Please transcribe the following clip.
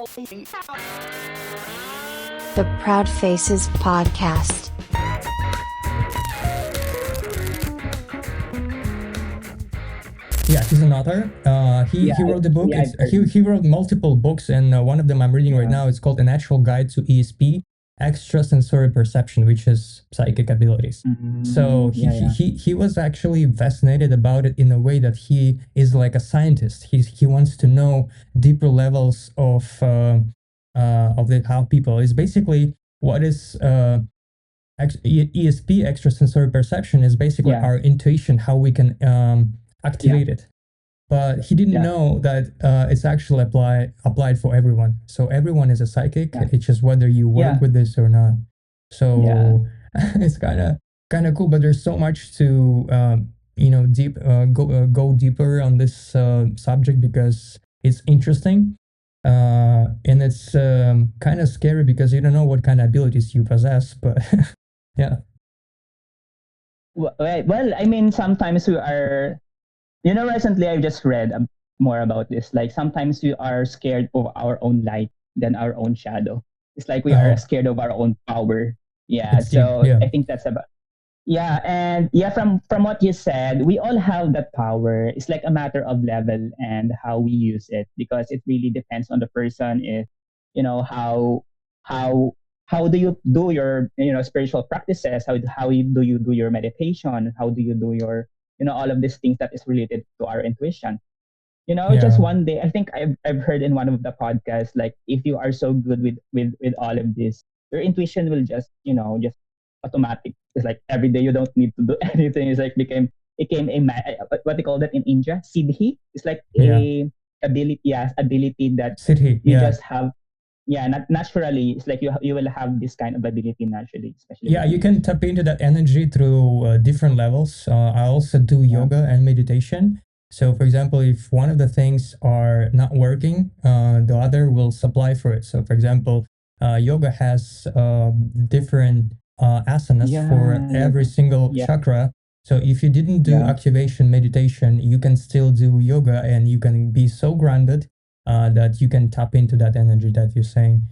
The Proud Faces Podcast. Yeah, he's an author. He wrote the book. yeah, I've heard. He wrote multiple books, and one of them I'm reading right Yeah. now. It's called A Natural Guide to ESP, Extrasensory Perception, which is psychic abilities. So he was actually fascinated about it in a way that he is like a scientist. He wants to know deeper levels of how people is basically what is ESP, extrasensory perception, is basically Yeah. our intuition, how we can activate it. But he didn't Yeah. know that it's actually applied for everyone. So everyone is a psychic. Yeah. It's just whether you work Yeah. with this or not. So Yeah. it's kind of cool. But there's so much to go deeper on this subject because it's interesting. And it's kind of scary because you don't know what kind of abilities you possess. But yeah. Well, I mean, sometimes we are, recently I just read more about this. Like sometimes we are scared of our own light than our own shadow. It's like we are Oh, scared of our own power. Yeah. it's deep. So Yeah. I think that's about. Yeah, and yeah, from what you said, we all have that power. It's like a matter of level and how we use it because it really depends on the person. If how how do you do your spiritual practices? Do you do your meditation? How do you do your all of these things that is related to our intuition? Just Yeah. one day, I think I've heard in one of the podcasts, like if you are so good with all of this, your intuition will just automatic. It's like every day you don't need to do anything. It's like became what they call that in India, siddhi. It's like Yeah. a ability that City. you Yeah. just have. Yeah, not naturally. It's like you will have this kind of ability naturally, especially Yeah, with you can music. tap into that energy through different levels. I also do Yeah, yoga and meditation. So, for example, if one of the things are not working, the other will supply for it. So, for example, yoga has different asanas for yeah, every yoga. single Yeah, chakra. So, if you didn't do yeah, activation meditation, you can still do yoga and you can be so grounded that you can tap into that energy that you're saying.